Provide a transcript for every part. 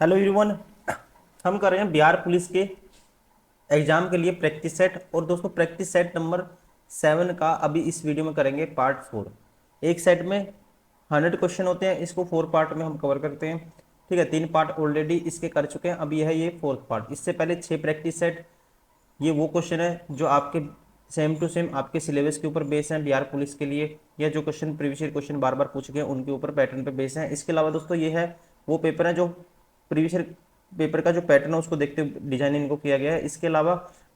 Hello everyone. हम कर रहे हैं बिहार पुलिस के एग्जाम के लिए प्रैक्टिस सेट। और दोस्तों प्रैक्टिस सेट नंबर 7 का अभी इस वीडियो में करेंगे पार्ट 4। एक सेट में 100 क्वेश्चन होते हैं, इसको 4 पार्ट में हम कवर करते हैं। ठीक है, 3 पार्ट ऑलरेडी इसके कर चुके हैं, अभी है ये 4th पार्ट। इससे पहले 6 प्रैक्टिस सेट, ये वो क्वेश्चन है जो आपके सेम टू सेम आपके सिलेबस के ऊपर बेस हैं बिहार पुलिस के लिए, या जो क्वेश्चन प्रीवियस ईयर क्वेश्चन बार बार पूछ गए उनके ऊपर पैटर्न पे बेस हैं। इसके अलावा दोस्तों ये है वो पेपर है जो प्रीवियस ईयर पेपर का जो पैटर्न है उसको देखते हुए डिजाइन इनको किया गया है। इसके अलावा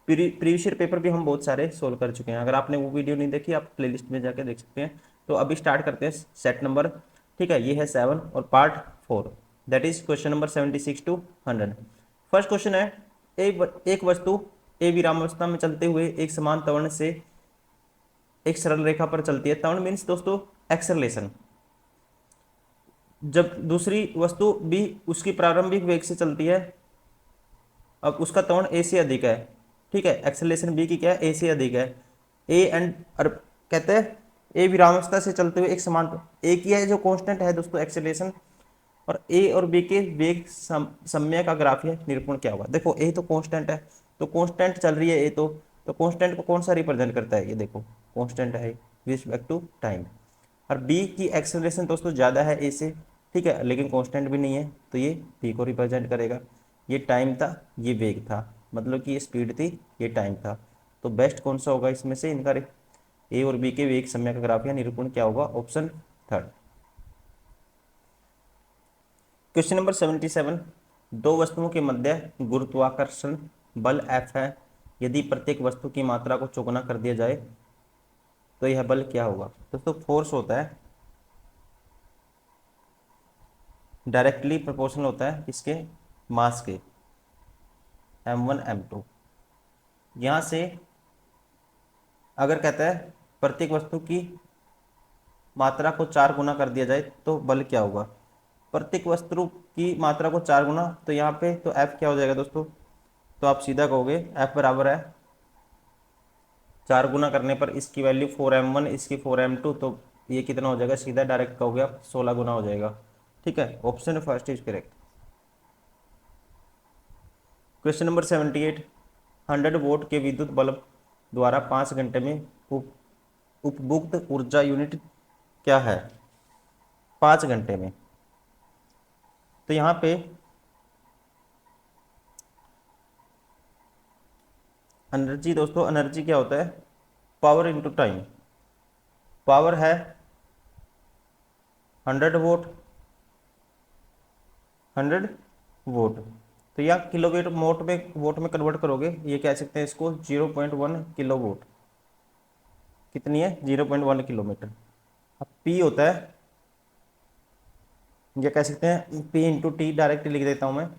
प्रीवियस ईयर पेपर भी हम बहुत सारे सोल्व कर चुके हैं। अगर आपने वो वीडियो नहीं देखी आप प्लेलिस्ट में जाकर देख सकते हैं। तो अभी स्टार्ट करते हैं सेट नंबर। ठीक है, ये है 7 और part 4, that is question number 76 to 100। First question है, एक वस्तु ए विरामावस्था में चलते हुए एक समान त्वरण से एक सरल रेखा पर चलती है। त्वरण मीन्स दोस्तों एक्सेलरेशन। जब दूसरी वस्तु बी उसकी प्रारंभिक वेग से चलती है, अब उसका त्वरण ए से अधिक है। ठीक है, एक्सेलरेशन बी की क्या है, ए से अधिक है। ए एंड और कहते हैं ए विरामावस्था से चलते हुए एक समान, ए की है जो कांस्टेंट है दोस्तों एक्सेलरेशन, और ए और बी के वेग समय का ग्राफीय निरूपण क्या होगा। देखो ए तो कांस्टेंट है, तो कांस्टेंट चल रही है ए, तो कांस्टेंट को कौन सा रिप्रेजेंट करता है, ये देखो कांस्टेंट है रिस्पेक्ट टू टाइम। और बी की एक्सेलरेशन दोस्तों ज़्यादा है ए से, ठीक है, लेकिन कांस्टेंट भी नहीं है, तो ये बी को रिप्रेजेंट करेगा। ये टाइम था, ये वेग था, मतलब कि ये स्पीड थी, ये टाइम था। तो बेस्ट कौन सा होगा इसमें से इनका, ए और बी के वेग समय का ग्राफीय निरूपण क्या होगा, ऑप्शन थर्ड। क्वेश्चन नंबर 77, दो वस्तुओं के मध्य गुरुत्वाकर्षण बल F है। यदि प्रत्येक वस्तु की मात्रा को चौगुना कर दिया जाए तो यह बल क्या होगा। दोस्तों फोर्स होता है, डायरेक्टली प्रोपोर्शनल होता है इसके मास के, m1 m2। यहाँ से अगर कहता है प्रत्येक वस्तु की मात्रा को 4 गुना कर दिया जाए तो बल क्या होगा। प्रत्येक वस्तु की मात्रा को 4 गुना, तो यहाँ पे तो F क्या हो जाएगा दोस्तों, तो आप सीधा कहोगे F बराबर है 4 गुना करने पर इसकी वैल्यू 4m1, इसकी 4m2, तो ये कितना हो जाएगा, सीधा डायरेक्ट कहोगे आप 16 गुना हो जाएगा। ठीक है, option first is correct. Question number 78, 100 volt के विद्युत बल्ब द्वारा 5 घंटे में उपभुक्त ऊर्जा यूनिट क्या है, 5 घंटे में। तो यहाँ पे एनर्जी दोस्तों, एनर्जी क्या होता है, पावर इंटू टाइम। पावर है 100 वोट, 100 वोट, तो या किलोवाट वोट में कन्वर्ट करोगे, ये कह सकते हैं इसको 0.1 किलोवाट। कितनी है, 0.1 किलोमीटर। अब पी होता है, ये कह सकते हैं पी इंटू टी, डायरेक्ट लिख देता हूँ मैं।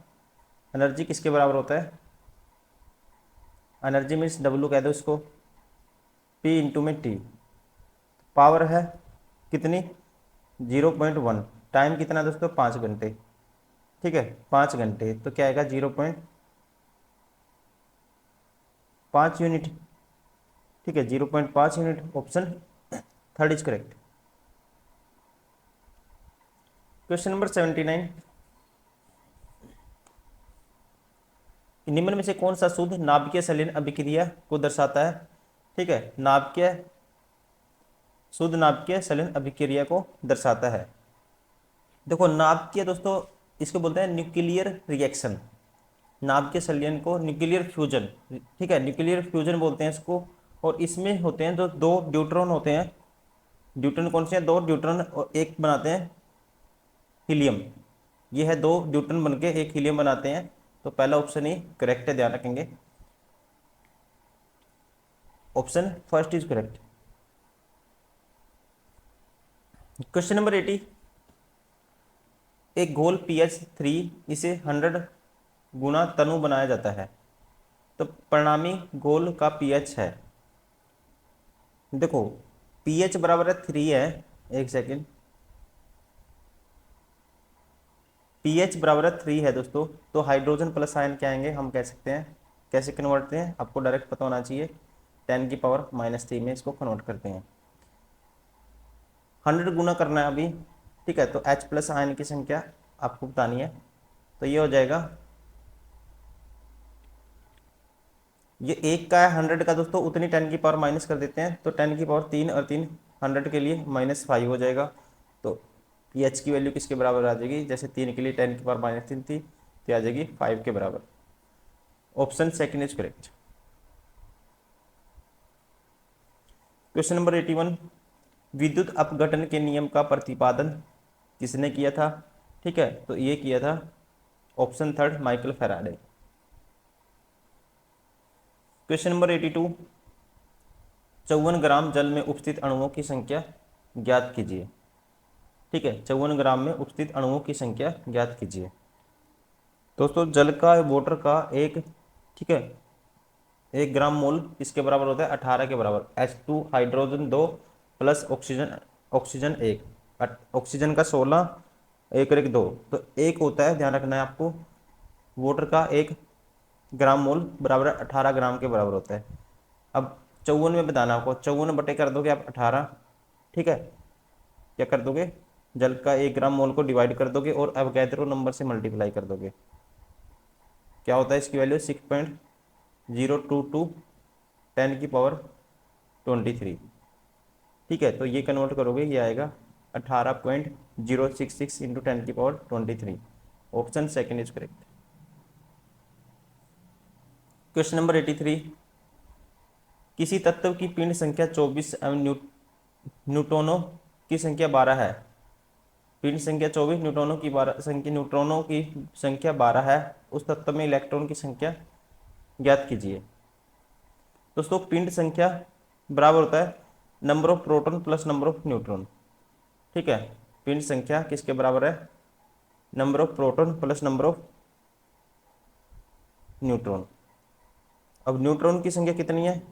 एनर्जी किसके बराबर होता है, एनर्जी मीन्स डब्लू कह दो इसको, पी इंटू में टी। पावर है कितनी, 0.1, टाइम कितना दोस्तों 5 घंटे। ठीक है, 5 घंटे, तो क्या आएगा 0.5 यूनिट। ठीक है, 0.5 unit, option third is correct. Question number 79, निम्न में से कौन सा शुद्ध नाभिकीय संलीन अभिक्रिया को दर्शाता है। ठीक है, शुद्ध नाभिकीय संलीन अभिक्रिया को दर्शाता है। देखो नाभिकीय दोस्तों इसको बोलते हैं न्यूक्लियर रिएक्शन, नाभिकीय संलयन को न्यूक्लियर फ्यूजन। ठीक है, न्यूक्लियर फ्यूजन बोलते हैं इसको। और इसमें होते हैं जो दो ड्यूट्रॉन होते हैं, ड्यूट्रॉन कौन से हैं, दो ड्यूट्रॉन और एक बनाते हैं हीलियम। ये है दो ड्यूट्रॉन बनके एक हीलियम बनाते हैं। तो पहला ऑप्शन ही करेक्ट है, ध्यान रखेंगे, option first is correct. Question number 80, एक गोल PH3 इसे 100 गुना तनु बनाया जाता है, तो परिणामी गोल का पीएच है। देखो पीएच बराबर है 3 है, एक सेकेंड, पीएच बराबर है 3 है दोस्तों, तो हाइड्रोजन प्लस आयन क्या आएंगे, हम कह सकते हैं कैसे कन्वर्ट करते हैं, आपको डायरेक्ट पता होना चाहिए, 10⁻³ में इसको कन्वर्ट करते हैं। 100 गुना करना है अभी। ठीक है, तो H प्लस आयन की संख्या आपको बतानी है, तो ये हो जाएगा, ये 1 का है 100 का दोस्तों, उतनी 10 की पावर माइनस कर देते हैं, तो 10 की पावर 3 और 3 100 के लिए -5 हो जाएगा। तो ये h की वैल्यू किसके बराबर आ जाएगी, जैसे 3 के लिए 10 की पावर -3 थी तो आ जाएगी 5 के बराबर। Option second is correct. Question number 81, विद्युत अपघटन के नियम का प्रतिपादन किसने किया था? ठीक है, तो ये किया था option third Michael Faraday. Question number 82, 54 ग्राम जल में उपस्थित अणुओं की संख्या ज्ञात कीजिए। ठीक है, 54 ग्राम में उपस्थित अणुओं की संख्या ज्ञात कीजिए। दोस्तों जल का, वाटर का एक, ठीक है, 1 ग्राम मोल किसके बराबर होता है? 18 के बराबर। H2 hydrogen 2 plus oxygen, oxygen 1, oxygen का 16, एक और एक 2, तो 1 होता है, ध्यान रखना है आपको। वाटर का 1 ग्राम मोल बराबर 18 ग्राम के बराबर होता है। अब 54 में बताना आपको, 54 बटे कर दोगे आप 18, ठीक है, क्या कर दोगे, जल का 1 ग्राम मोल को डिवाइड कर दोगे और एवोगैड्रो नंबर से मल्टीप्लाई कर दोगे। क्या होता है इसकी वैल्यू? 6.022 10 की पावर 23। ठीक है, तो ये कन्वर्ट करोगे, ये आएगा 18.066 इंटू 10 की power 23। Option second is correct. Question number 83, किसी तत्व की पिंड संख्या 24 एवं न्यूट्रॉनों की संख्या 12 है। पिंड संख्या 24, न्यूट्रॉनों की 12 संख्या, न्यूट्रॉनों की संख्या 12 है, उस तत्व में इलेक्ट्रॉन की संख्या ज्ञात कीजिए। दोस्तों पिंड संख्या बराबर होता है number of proton plus number of neutron. ठीक है, पिंड संख्या किसके बराबर है? Number of proton plus number of neutron. अब न्यूट्रॉन की संख्या कितनी है?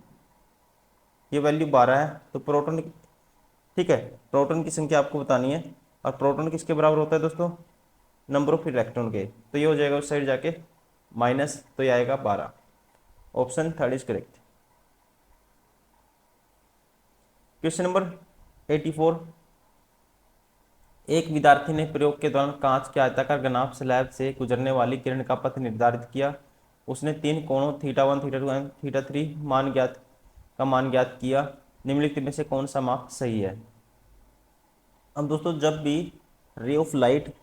ये वैल्यू 12 है, तो प्रोटॉन, ठीक है, प्रोटॉन की संख्या आपको बतानी है, और प्रोटॉन किसके बराबर होता है दोस्तों? नंबर ऑफ इलेक्ट्रॉन के, तो ये हो जाएगा उस साइड जाके माइनस, तो ये आएगा 12। Option third is correct. Question number 84, एक विद्यार्थी ने प्रयोग के दौरान कांच के आयताकार घनाभ स्लैब से गुजरने वाली किरण का पथ निर्धारित किया। उसने 3 कोणों θ1, θ2 एवं θ3 मान ज्ञात किया। निम्नलिखित में से कौन सा माप सही है? अब दोस्तों जब भी रे ऑफ लाइट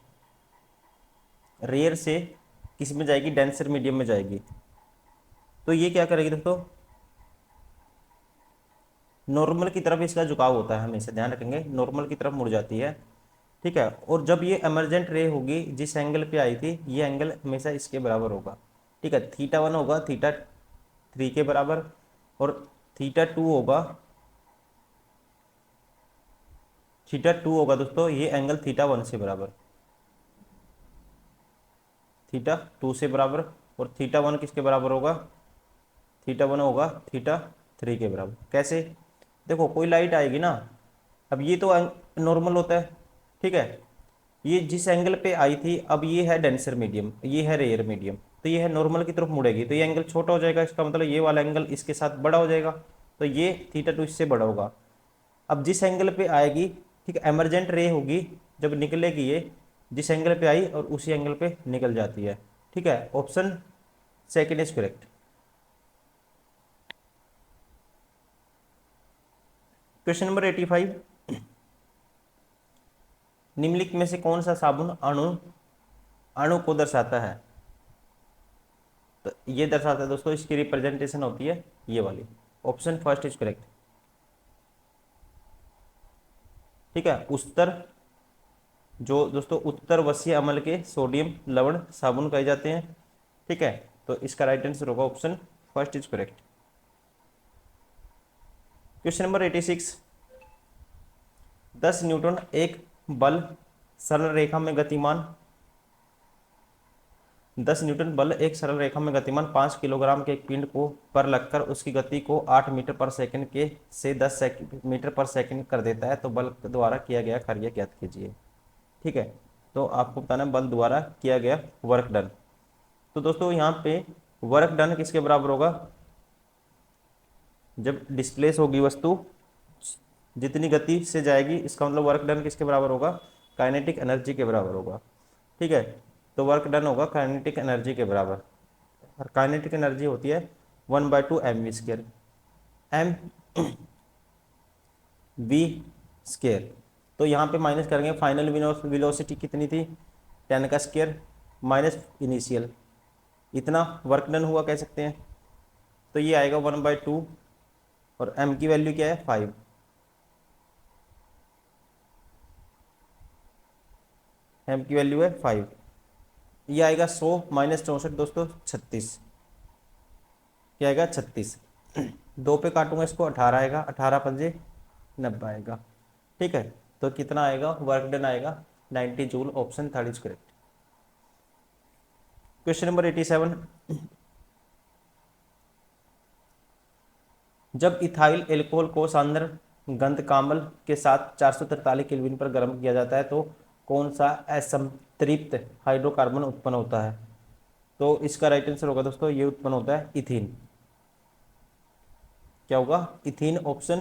रेयर से किस में जाएगी? डेंसर मीडियम में जाएगी, तो ये क्या करेगी दोस्तों? नॉर्मल की तरफ इसका झुकाव होता है, हमेशा ध्यान रखेंगे, नॉर्मल की तरफ मुड़ जाती है। ठीक है, और जब ये एमरजेंट रे होगी, जिस एंगल पे आई थी, ये एंगल हमेशा इसके बराबर होगा। ठीक है, θ1 होगा θ3 के बराबर, और θ2 होगा, θ2 होगा दोस्तों, ये एंगल θ1 से बराबर, θ2 से बराबर, और θ1 किसके बराबर होगा? θ1 होगा θ3 के बराबर। कैसे? देखो कोई लाइट आएगी ना, अब ये तो नॉर्मल होता है, ठीक है, ये जिस एंगल पे आई थी, अब ये है डेंसर मीडियम, ये है रेयर मीडियम, तो ये है नॉर्मल की तरफ मुड़ेगी, तो ये एंगल छोटा हो जाएगा, इसका मतलब ये वाला एंगल इसके साथ बड़ा हो जाएगा, तो ये θ2 इससे बड़ा होगा। अब जिस एंगल पे आएगी, ठीक है, एमरजेंट रे होगी, जब निकलेगी ये जिस एंगल पे आई और उसी एंगल पे निकल जाती है। ठीक है, option second is correct. Question number 85, निम्नलिखित में से कौन सा साबुन अणु अणु को दर्शाता है? तो ये दर्शाता है दोस्तों, इसकी रिप्रेजेंटेशन होती है ये वाली। Option first is correct. ठीक है, उत्तर, जो दोस्तों उत्तरवशीय अम्ल के सोडियम लवण साबुन कहे जाते हैं। ठीक है, तो इसका राइट आंसर होगा option first is correct. Question number 86, 10 Newton एक बल सरल रेखा में गतिमान 10 न्यूटन बल एक सरल रेखा में गतिमान 5 किलोग्राम के एक पिंड को पर लगकर उसकी गति को 8 मीटर पर सेकंड के से 10 मीटर पर सेकंड कर देता है, तो बल द्वारा किया गया कार्य ज्ञात कीजिए। ठीक है, तो आपको बताना है बल द्वारा किया गया वर्क डन। तो दोस्तों यहाँ पे वर्क डन किसके बराबर होगा? जब डिस्प्लेस होगी वस्तु जितनी गति से जाएगी, इसका मतलब वर्क डन किसके बराबर होगा? काइनेटिक एनर्जी के बराबर होगा। ठीक है, तो वर्क डन होगा काइनेटिक एनर्जी के बराबर, और काइनेटिक एनर्जी होती है 1/2 mv², एम वी स्केयर। तो यहाँ पे माइनस करेंगे, फाइनल वेलोसिटी कितनी थी 10 का स्केयर माइनस इनिशियल, इतना वर्क डन हुआ कह सकते हैं। तो ये आएगा 1/2, और m की वैल्यू क्या है 5, m की वैल्यू है 5। ये आएगा 100 माइनस 64 दोस्तों 36, क्या आएगा 36। दो पे काटूंगा इसको 18 आएगा, 18 पंजे 90 आएगा। ठीक है, तो कितना आएगा वर्क डन आएगा 90 joule, option third is correct. Question number 87, जब इथाइल एल्कोहल को सांद्र गंधकाम्ल के साथ 443 केल्विन पर गर्म किया जाता है तो कौन सा असंतृप्त हाइड्रोकार्बन उत्पन्न होता है? तो इसका राइट आंसर होगा दोस्तों, ये उत्पन्न होता है इथीन। क्या होगा ethene, option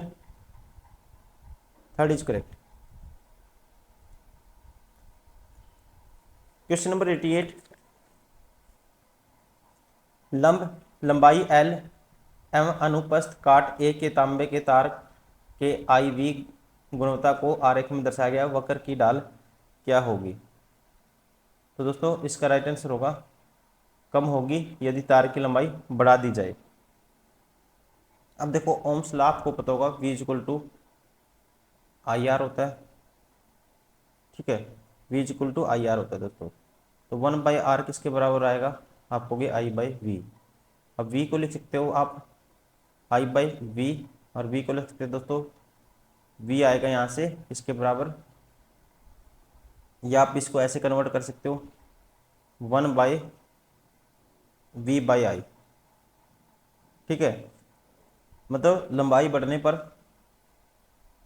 third is correct. Question number 88, लंबाई L एवं अनुप्रस्थ काट ए के तांबे के तार के IV गुणवत्ता को आरेख में दर्शाया गया वक्र की ढाल क्या होगी? तो दोस्तों इसका राइट आंसर होगा कम होगी यदि तार की लंबाई बढ़ा दी जाए। अब देखो ओम्स लॉ आपको पता होगा, V इक्वल टू IR होता है। ठीक है, V इक्वल टू IR होता है दोस्तों। तो 1/R किसके बराबर आएगा? आप होगे I/V। अब V को लिख सकते हो आप I/V, और V को लिख सकते हो दोस्तों, V आएगा यहाँ से इसके बराबर, या आप इसको ऐसे कन्वर्ट कर सकते हो 1/V/I। ठीक है, मतलब लंबाई बढ़ने पर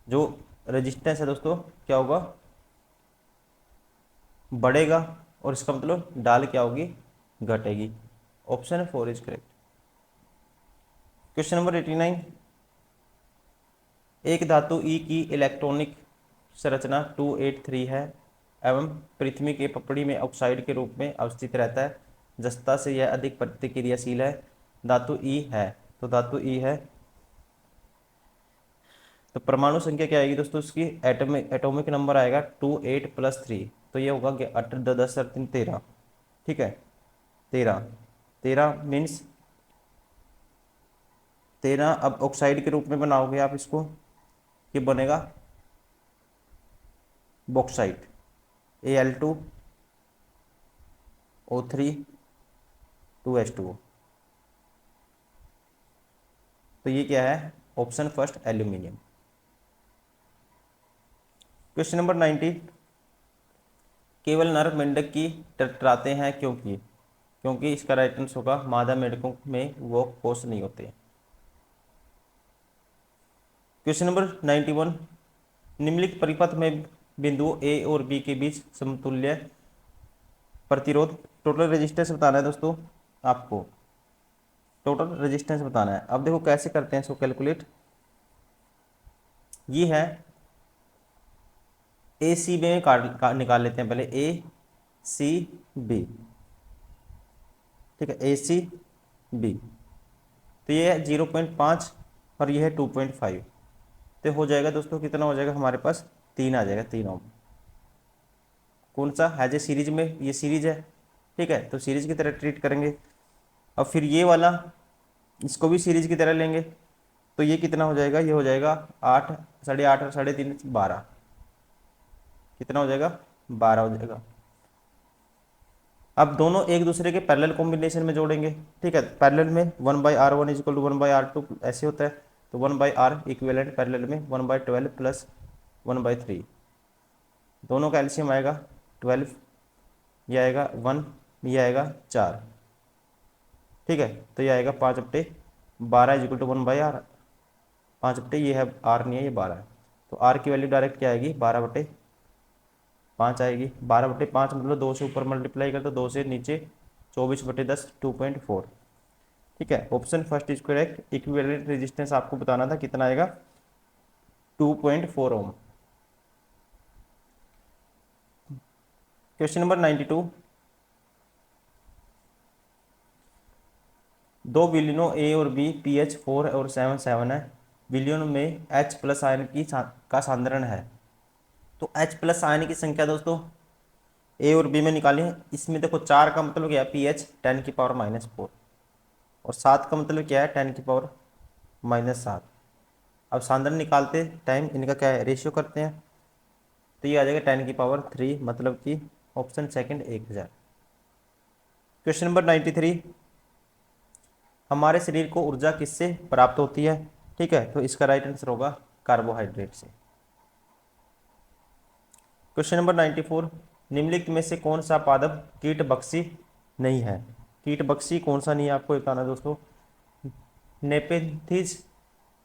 जो रेजिस्टेंस है दोस्तों क्या होगा, बढ़ेगा, और इसका मतलब ढाल क्या होगी, घटेगी। Option 4 is correct. Question number 89, एक धातु ई की इलेक्ट्रॉनिक संरचना 283 है एवं पृथ्वी के पपड़ी में ऑक्साइड के रूप में अवस्थित रहता है, जस्ता से यह अधिक प्रतिक्रियाशील है। धातु ई है, तो धातु ई है, तो परमाणु संख्या क्या आएगी दोस्तों उसकी, एटॉमिक नंबर आएगा 28 + 3, तो ये होगा 10 3 13। ठीक है, 13 13 मीन्स 13। अब ऑक्साइड के रूप में बनाओगे आप इसको, ये बनेगा बॉक्साइट, Al2O3 2H2O। तो ये क्या है, option first aluminium. Question number 90, केवल नर मेंढक की टटराते हैं क्योंकि इसका राइट आंसर होगा मादा मेंढकों में वो कोष नहीं होते। क्वेश्चन नंबर 91, निम्नलिखित परिपथ में बिंदुओं A और B के बीच समतुल्य प्रतिरोध, टोटल रेजिस्टेंस बताना है दोस्तों आपको, टोटल रेजिस्टेंस बताना है। अब देखो कैसे करते हैं इसको कैलकुलेट, ये है AC में निकाल लेते हैं पहले, ACB। ठीक है, ACB, तो ये है 0.5 और ये है 2.5, तो हो जाएगा दोस्तों कितना हो जाएगा हमारे पास, 3 आ जाएगा, 3 ओम। कौन सा है जो सीरीज में, ये सीरीज है। ठीक है, तो सीरीज की तरह ट्रीट करेंगे। अब फिर ये वाला इसको भी सीरीज की तरह लेंगे, तो ये कितना हो जाएगा, ये हो जाएगा 8 8.5 और 3.5 12, कितना हो जाएगा 12 हो जाएगा। अब दोनों एक दूसरे के पैरेलल कॉम्बिनेशन में जोड़ेंगे। ठीक है, पैरेलल में 1/R1 = 1/R2 ऐसे होता है, तो 1/R इक्विवेलेंट पैरेलल में 1/12 + 1/3, दोनों का एलसीएम आएगा 12, ये आएगा 1, ये आएगा 4। ठीक है, तो ये आएगा 5/12 = 1/R, 5 ये है R नहीं है, ये 12 है, तो R की वैल्यू डायरेक्ट क्या आएगी 12/5 आएगी। 12/5 मतलब 2 से ऊपर मल्टीप्लाई कर, तो 2 से नीचे 24/10 2.4। ठीक है, option first is correct. Equivalent resistance आपको बताना था कितना आएगा, 2.4 ओम। क्वेश्चन नंबर 92, दो विलियनों ए और बी पीएच 4 और 7 है। विलियन में H प्लस आयन का सांद्रण है। तो H प्लस आयन की संख्या दोस्तों ए और बी में निकाली है। इसमें देखो 4 का मतलब क्या है, पीएच 10⁻⁻⁴ और 7 का मतलब क्या है, 10⁻⁻7। अब सांद्रण निकालते टाइम इनका क्या है, रेशियो करते हैं, तो ये आ जाएगा 10⁻3, मतलब कि ऑप्शन सेकंड 1000। क्वेश्चन नंबर 93, हमारे शरीर को ऊर्जा किससे प्राप्त होती है? ठीक है, तो इसका राइट आंसर होगा कार्बोहाइड्रेट से। क्वेश्चन नंबर 94, निम्नलिखित में से कौन सा पादप कीटभक्षी नहीं है? कीटभक्षी कौन सा नहीं है आपको बताना दोस्तों। नेपेंथिस,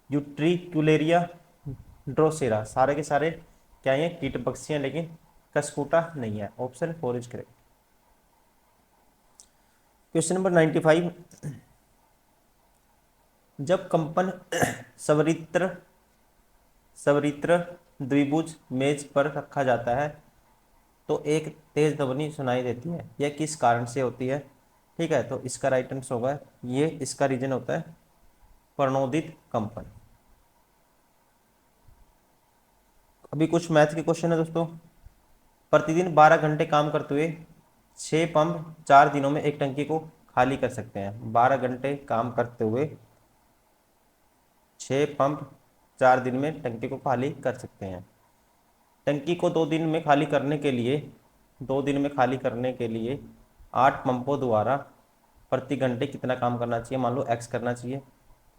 यूट्रिक्युलेरिया, ड्रोसेरा, सारे के सारे क्या है, कीटभक्षी हैं, लेकिन कस्कुटा नहीं है। Option 4 is correct. Question number 95, जब कंपन सवरित्र सवरित्र द्विभुज मेज पर रखा जाता है तो एक तेज ध्वनि सुनाई देती है, यह किस कारण से होती है? ठीक है, तो इसका राइट आंसर होगा, ये इसका रीजन होता है प्रणोदित कंपन। अभी कुछ मैथ के क्वेश्चन है दोस्तों। प्रतिदिन 12 घंटे काम करते हुए 6 पंप 4 दिनों में एक टंकी को खाली कर सकते हैं। 12 घंटे काम करते हुए 6 पंप 4 दिन में टंकी को खाली कर सकते हैं। टंकी को 2 दिन में खाली करने के लिए 8 पंपों द्वारा प्रति घंटे कितना काम करना चाहिए? मान लो एक्स करना चाहिए,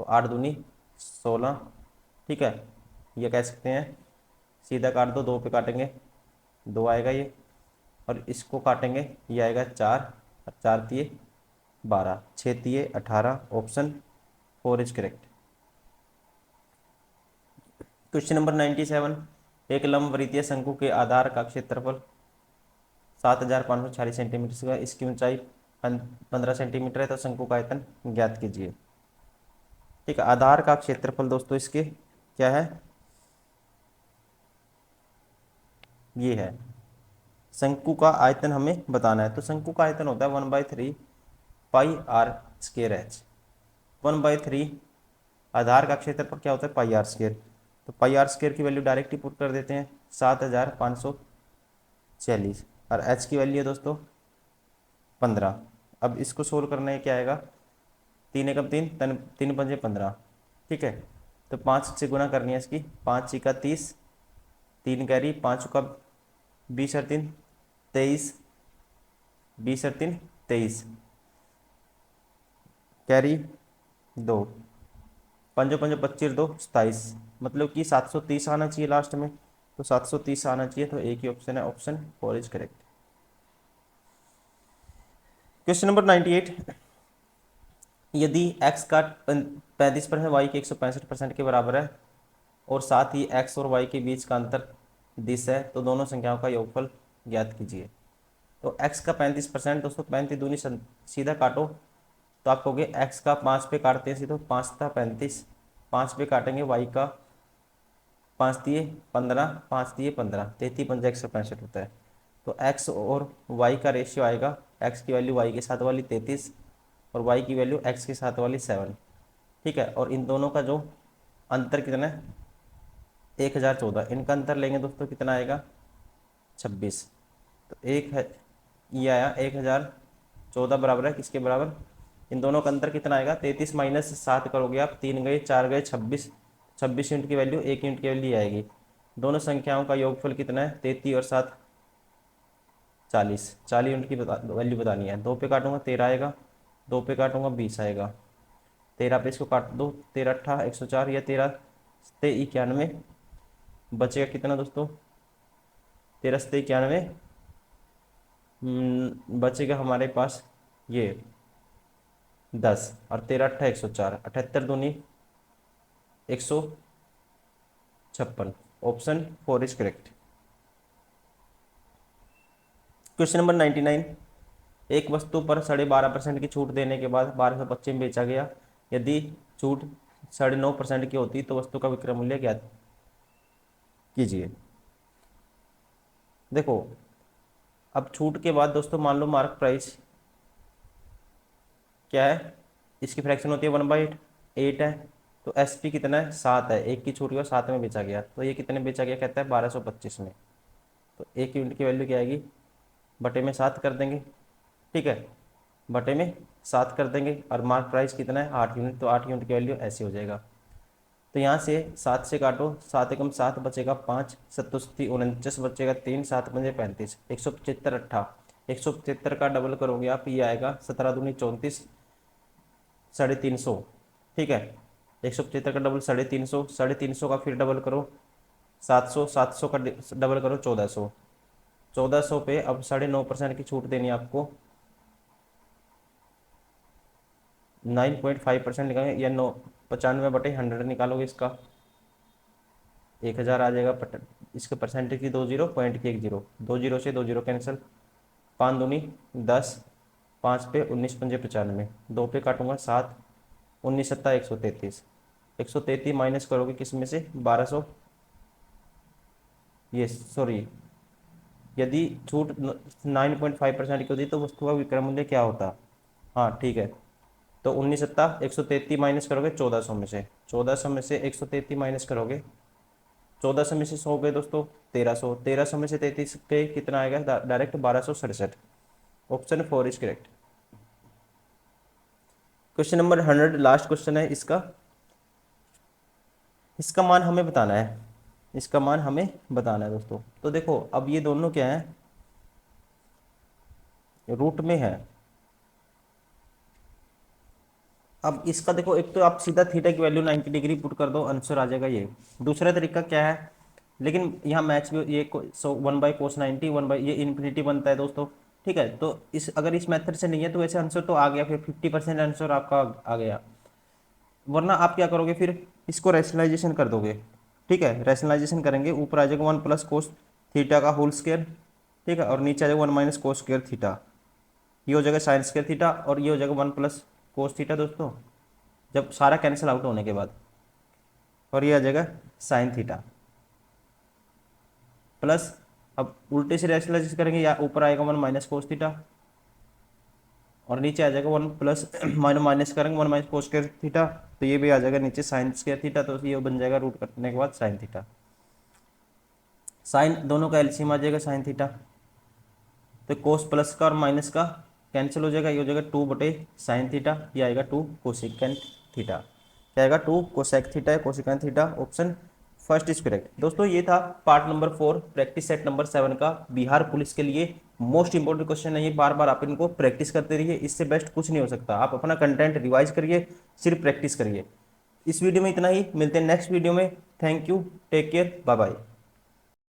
तो 8 दूनी 16। ठीक है, ये कह सकते हैं, सीधा काट दो, 2 पे काटेंगे 2 आएगा ये, और इसको काटेंगे ये आएगा 4, और 4 तिये 12, 6 तिये 18। Option 4 is correct. Question number 97, एक लंबवृत्तीय शंकु के आधार का क्षेत्रफल 7546 सेंटीमीटर है, इसकी ऊंचाई 15 सेंटीमीटर है, तो शंकु का आयतन ज्ञात कीजिए। ठीक है, आधार का क्षेत्रफल दोस्तों इसके क्या है, ये है। शंकु का आयतन हमें बताना है, तो शंकु का आयतन होता है 1/3 पाई आर स्क्वायर एच। 1/3 आधार का क्षेत्रफल क्या होता है, पाई आर स्क्वायर, तो पाई आर स्क्वायर की वैल्यू डायरेक्ट ही पुट कर देते हैं 7546, और एच की वैल्यू है दोस्तों 15। अब इसको सोल्व करना है, क्या आएगा, 3 एकम 3, 3 पंजे 15। ठीक है, तो 5 से गुना करनी है इसकी, 5 का 30, 3 कैरी, 5 का 20 और 3 23, 20 और 3 23, कैरी 2, पंजो पंजो 25 2 27, मतलब कि 730 आना चाहिए लास्ट में, तो 730 आना चाहिए, तो एक ही ऑप्शन है, option 4 is correct. Question number 98, यदि x का 35% y के 165% के बराबर है और साथ ही x और y के बीच का अंतर दिस है, तो दोनों संख्याओं का योगफल ज्ञात कीजिए। तो x का 35% दोस्तों, 35 दूनी सीधा काटो, तो आप कहोगे x का 5 पे काटते हैं सीधे, 5 था 35, 5 पे काटेंगे y का 5 दिए 15, 5 दिए 15, 33 पंजा 165 होता है। तो x और y का रेशियो आएगा, x की वैल्यू y के साथ वाली 33 और y की वैल्यू x के साथ वाली 7। ठीक है, और इन दोनों का जो अंतर कितना है, 1014, इनका अंतर लेंगे दोस्तों कितना आएगा, 26। तो एक है, ये आया 1014 बराबर है किसके बराबर, इन दोनों का अंतर कितना आएगा, 33 माइनस 7 करोगे आप, 3 गए 4 गए 26, 26 यूनिट की वैल्यू 1 यूनिट की वैल्यू आएगी। दोनों संख्याओं का योगफल कितना है, 33 और 7 40, 40 यूनिट की वैल्यू बतानी है। 2 पे काटूंगा 13 आएगा, 2 पे काटूंगा 20 आएगा, 13 पे इसको काट दो, 13 अट्ठा 104, या 13 सते 91, बचेगा कितना दोस्तों, 13 सते 91, बचेगा हमारे पास ये 10, और 13 अट्ठा 104, 78 दूनी 156। Option 4 is correct. Question number 99, एक वस्तु पर 12.5% की छूट देने के बाद 1225 में बेचा गया, यदि छूट 9.5% की होती तो वस्तु का विक्रय मूल्य ज्ञात कीजिए। देखो, अब छूट के बाद दोस्तों मान लो मार्क प्राइस क्या है, इसकी फ्रैक्शन होती है 1/8, 8 है। तो एस पी कितना है, 7 है, एक की छूट गया 7 में बेचा गया, तो ये कितने बेचा गया, कहता है 1225 में। तो एक यूनिट की वैल्यू क्या आएगी, बटे में 7 कर देंगे, ठीक है, बटे में 7 कर देंगे, और मार्क प्राइस कितना है 8 यूनिट, तो 8 यूनिट की वैल्यू ऐसे हो जाएगा। तो यहाँ से 7 से काटो, 7 एकम 7 बचेगा 5, 7 49 बचेगा 3, 7 पंजे 35, 175 अट्ठा, 175 का डबल करोगे आप, ये आएगा 17 दूनी 34, 350, ठीक है। 175 का डबल 350, 350 का फिर डबल करो 700, 700 का डबल करो 1400, 1400 पे अब 9.5% की छूट देनी है आपको, 9.5% निकालेंगे, या 95/100 निकालोगे इसका 1000 आ जाएगा। इसके परसेंटेज की 2 जीरो, पॉइंट की 1 जीरो, 2 जीरो से 2 जीरो कैंसिल, 5 दूनी 10, 5 पे 19 पंजे 95, 2 पे काटूंगा 7, 19 सत्ता 133, 133 माइनस करोगे किस में से 1200, ये सॉरी, यदि छूट 9.5% की होती तो वस्तु का विक्रय मूल्य क्या होता, हाँ ठीक है। तो 19 सत्ता 133 माइनस करोगे 1400 में से, 1400 में से 133 माइनस करोगे, 1400 में से 100 गए दोस्तों 1300, 1300 में से 33 गए कितना आएगा, direct 1267। Option 4 is correct. Question number 100 last question है इसका, इसका मान हमें बताना है, इसका मान हमें बताना है दोस्तों। तो देखो अब ये दोनों क्या है, रूट में है। अब इसका देखो, एक तो आप सीधा थीटा की वैल्यू 90 डिग्री पुट कर दो, आंसर आ जाएगा ये। दूसरा तरीका क्या है, लेकिन यहाँ मैच भी ये 1/cos 90, 1 ये इन्फिनिटी बनता है दोस्तों, ठीक है। तो इस अगर इस मेथड से नहीं है तो वैसे आंसर तो आ गया, फिर 50% आंसर आपका आ गया। वरना आप क्या करोगे, फिर इसको रैशनलाइजेशन कर दोगे, ठीक है। रैशनलाइजेशन करेंगे, ऊपर आ जाएगा 1 + cos थीटा का होल स्क्वायर, ठीक है, और नीचे आ जाएगा 1 - cos स्क्वायर थीटा, ये हो जाएगा साइन स्क्वायर थीटा, और ये हो जाएगा 1 + cos थीटा दोस्तों, जब सारा कैंसिल आउट होने के बाद, और ये आ जाएगा साइन थीटा प्लस, अब उल्टे से रैशनलाइज करेंगे, या ऊपर आएगा 1 - cos थीटा, और नीचे आ जाएगा 1 प्लस माइनस करेंगे 1 - cos स्क्वायर थीटा, तो ये भी आ जाएगा नीचे साइन स्क्वायर थीटा, तो ये बन जाएगा रूट करने के बाद साइन थीटा। साइन दोनों का एलसीएम आ जाएगा साइन थीटा, तो कोस प्लस का और माइनस का कैंसिल हो जाएगा, ये हो जाएगा 2/sin थीटा, ये आएगा 2 कोसिकेंट थीटा, क्या आएगा 2 cosec theta, cosecant theta. Option first is correct. दोस्तों ये था part number 4 practice set number 7 का, बिहार पुलिस के लिए मोस्ट इंपॉर्टेंट क्वेश्चन है ये, बार बार आप इनको प्रैक्टिस करते रहिए, इससे बेस्ट कुछ नहीं हो सकता। आप अपना कंटेंट रिवाइज करिए, सिर्फ प्रैक्टिस करिए। इस वीडियो में इतना ही, मिलते हैं नेक्स्ट वीडियो में। Thank you, take care, bye bye.